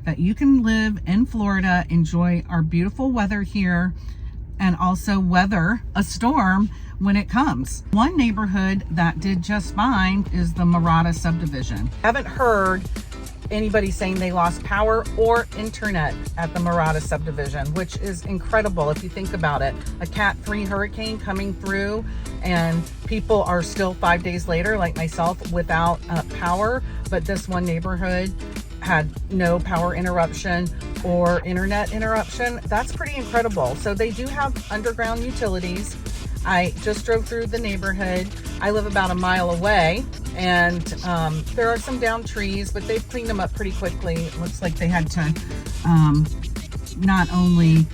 that you can live in Florida, enjoy our beautiful weather here, and also weather a storm when it comes. One neighborhood that did just fine is the MIRADA subdivision. Haven't heard anybody saying they lost power or internet at the MIRADA subdivision, which is incredible if you think about it. A Cat 3 hurricane coming through and people are still 5 days later, like myself, without power. But this one neighborhood had no power interruption or internet interruption. That's pretty incredible. So they do have underground utilities. I just drove through the neighborhood. I live about a mile away, and there are some downed trees, but they've cleaned them up pretty quickly. It looks like they had to not only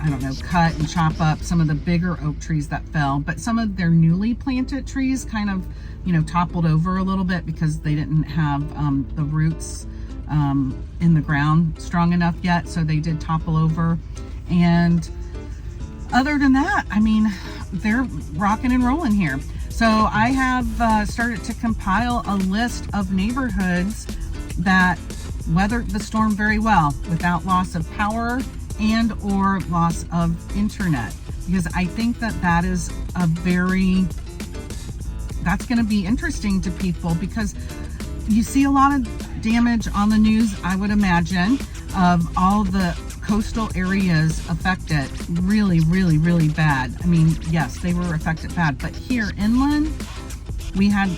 I don't know, cut and chop up some of the bigger oak trees that fell, but some of their newly planted trees kind of, you know, toppled over a little bit because they didn't have the roots in the ground strong enough yet. So they did topple over. And other than that, I mean, they're rocking and rolling here. So I have started to compile a list of neighborhoods that weathered the storm very well without loss of power and or loss of internet, because I think that that is a that's going to be interesting to people, because you see a lot of damage on the news, I would imagine, of all the coastal areas affected really, really, really bad. I mean, yes, they were affected bad, but here inland, we had,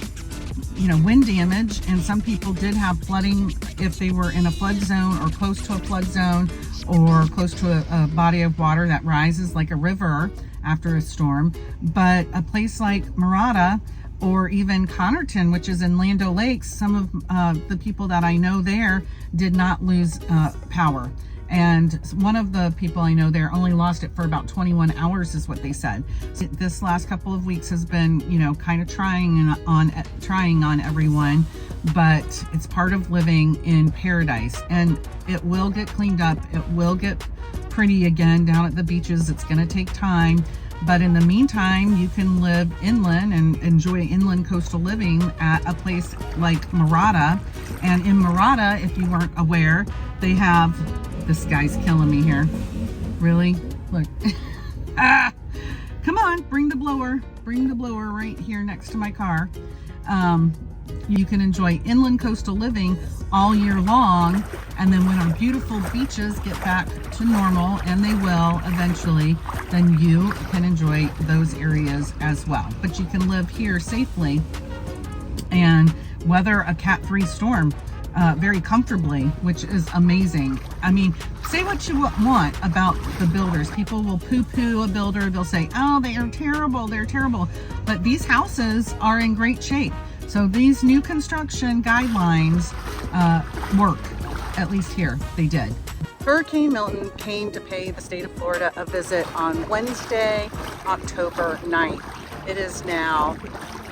you know, wind damage, and some people did have flooding if they were in a flood zone or close to a flood zone or close to a body of water that rises like a river after a storm. But a place like MIRADA or even Connerton, which is in Lando Lakes, some of the people that I know there did not lose power. And one of the people I know there only lost it for about 21 hours is what they said. This last couple of weeks has been, you know, kind of trying on everyone, but it's part of living in paradise, and it will get cleaned up. It will get pretty again down at the beaches. It's going to take time. But in the meantime, you can live inland and enjoy inland coastal living at a place like MIRADA. And in MIRADA, if you weren't aware, they have, this guy's killing me here. Really? Look. Ah! Come on, bring the blower. Bring the blower right here next to my car. You can enjoy inland coastal living all year long, and then when our beautiful beaches get back to normal, and they will eventually, then you can enjoy those areas as well. But you can live here safely and weather a Cat 3 storm very comfortably, which is amazing. I mean, say what you want about the builders. People will poo-poo a builder. They'll say, oh, they are terrible, they're terrible. But these houses are in great shape. So these new construction guidelines work, at least here, they did. Hurricane Milton came to pay the state of Florida a visit on Wednesday, October 9th. It is now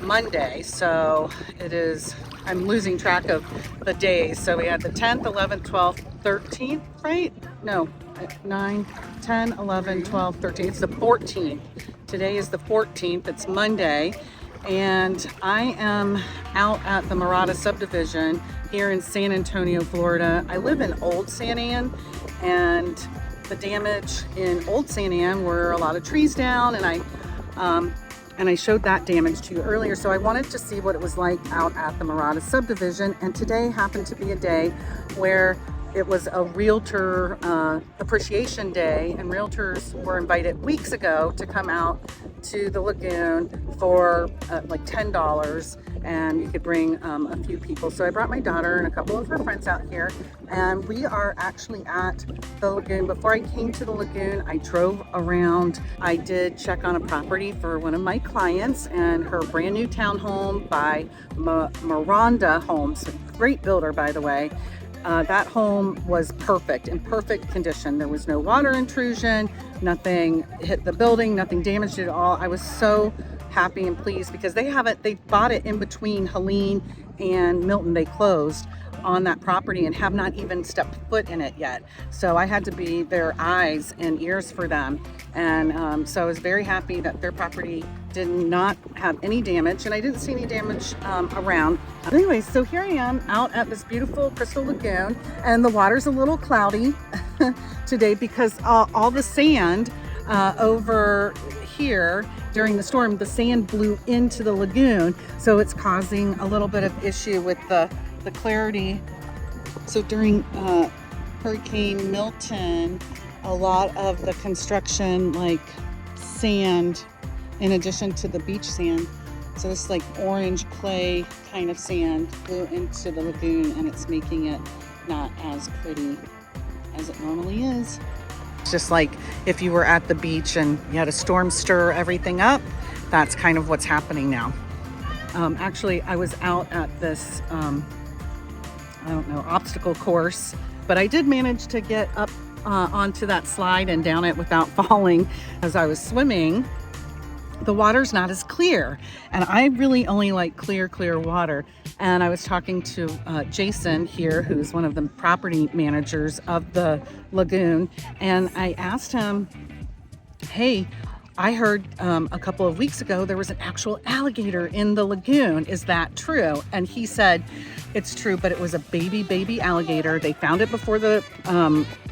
Monday, so it is, I'm losing track of the days. So we had the 10th, 11th, 12th, 13th, right? No, 9, 10, 11, 12, 13. It's the 14th. Today is the 14th. It's Monday. And I am out at the MIRADA subdivision here in San Antonio, Florida. I live in Old San An, and the damage in Old San An were a lot of trees down, and I showed that damage to you earlier. So I wanted to see what it was like out at the MIRADA subdivision, and today happened to be a day where it was a realtor appreciation day, and realtors were invited weeks ago to come out to the lagoon for like $10, and you could bring a few people. So I brought my daughter and a couple of her friends out here, and we are actually at the lagoon. Before I came to the lagoon, I drove around. I did check on a property for one of my clients and her brand new townhome by Miranda Homes, great builder, by the way. That home was perfect, in perfect condition. There was no water intrusion, nothing hit the building, nothing damaged it at all. I was so happy and pleased because they bought it in between Helene and Milton. They closed on that property and have not even stepped foot in it yet. So I had to be their eyes and ears for them. And so I was very happy that their property did not have any damage, and I didn't see any damage around. Anyway, so here I am out at this beautiful Crystal Lagoon, and the water's a little cloudy today because all the sand over here during the storm, the sand blew into the lagoon, so it's causing a little bit of issue with the clarity. So during Hurricane Milton, a lot of the construction, like sand, in addition to the beach sand, so this like orange clay kind of sand blew into the lagoon, and it's making it not as pretty as it normally is. It's just like if you were at the beach and you had a storm stir everything up, that's kind of what's happening now. Actually, I was out at this, I don't know, obstacle course, but I did manage to get up onto that slide and down it without falling as I was swimming. The water's not as clear, and I really only like clear water. And I was talking to Jason here, who's one of the property managers of the lagoon, and I asked him, hey, I heard a couple of weeks ago there was an actual alligator in the lagoon. Is that true? And he said, it's true, but it was a baby alligator. They found it before the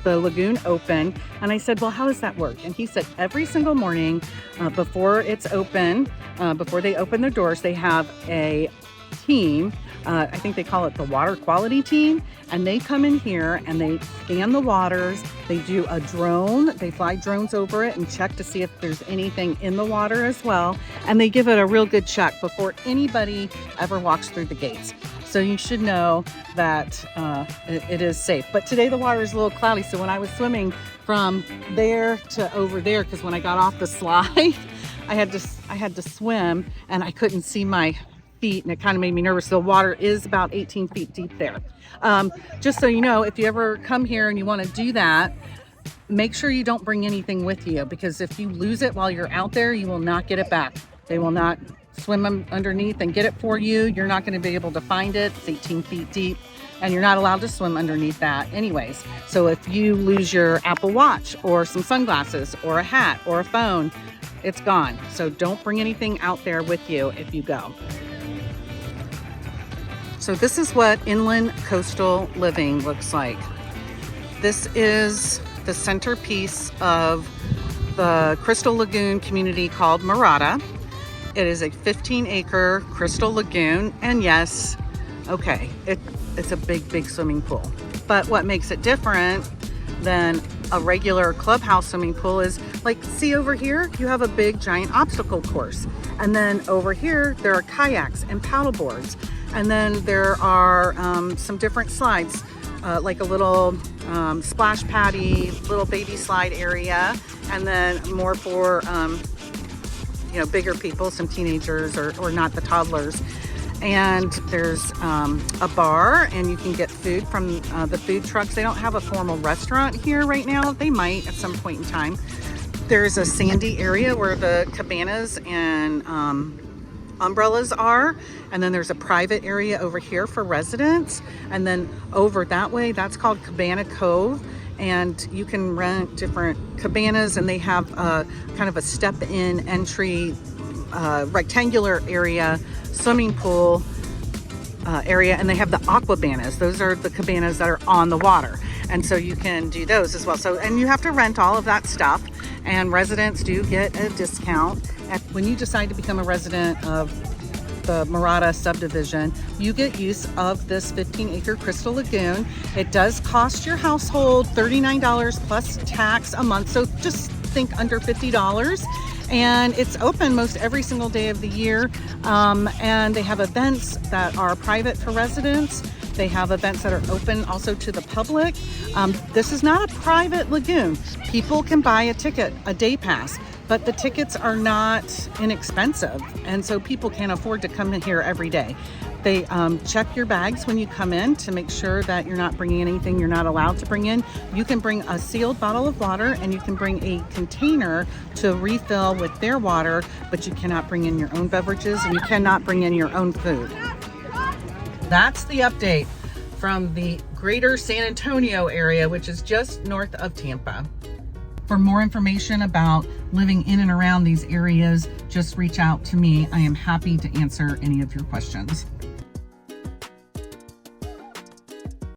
lagoon opened. And I said, well, how does that work? And he said every single morning before it's open, before they open their doors, they have a team. I think they call it the water quality team, and they come in here and they scan the waters. They do a drone, they fly drones over it and check to see if there's anything in the water as well, and they give it a real good check before anybody ever walks through the gates. So you should know that it is safe. But today the water is a little cloudy, so when I was swimming from there to over there, because when I got off the slide I had to swim and I couldn't see my feet, and it kind of made me nervous. The water is about 18 feet deep there. Just so you know, if you ever come here and you want to do that, make sure you don't bring anything with you, because if you lose it while you're out there, you will not get it back. They will not swim underneath and get it for you. You're not going to be able to find it. It's 18 feet deep, and you're not allowed to swim underneath that anyways. So if you lose your Apple Watch or some sunglasses or a hat or a phone, it's gone. So don't bring anything out there with you if you go. So this is what inland coastal living looks like. This is the centerpiece of the Crystal Lagoon community called MIRADA. It is a 15-acre Crystal Lagoon, and yes, okay, it's a big swimming pool. But what makes it different than a regular clubhouse swimming pool is, like, see over here, you have a big giant obstacle course. And then over here, there are kayaks and paddle boards. And then there are some different slides, like a little splash paddy, little baby slide area, and then more for bigger people, some teenagers or not the toddlers. And there's a bar, and you can get food from the food trucks. They don't have a formal restaurant here right now. They might at some point in time. There's a sandy area where the cabanas and umbrellas are, and then there's a private area over here for residents, and then over that way, that's called Cabana Cove, and you can rent different cabanas, and they have a kind of a step-in entry rectangular area swimming pool area, and they have the aquabanas. Those are the cabanas that are on the water, and so you can do those as well. So, and you have to rent all of that stuff, and residents do get a discount. When you decide to become a resident of the MIRADA subdivision, you get use of this 15-acre Crystal Lagoon. It does cost your household $39 plus tax a month, so just think under $50. And it's open most every single day of the year. And they have events that are private for residents. They have events that are open also to the public. This is not a private lagoon. People can buy a ticket, a day pass, but the tickets are not inexpensive, and so people can't afford to come in here every day. They check your bags when you come in to make sure that you're not bringing anything you're not allowed to bring in. You can bring a sealed bottle of water, and you can bring a container to refill with their water, but you cannot bring in your own beverages, and you cannot bring in your own food. That's the update from the Greater San Antonio area, which is just north of Tampa. For more information about living in and around these areas, just reach out to me. I am happy to answer any of your questions.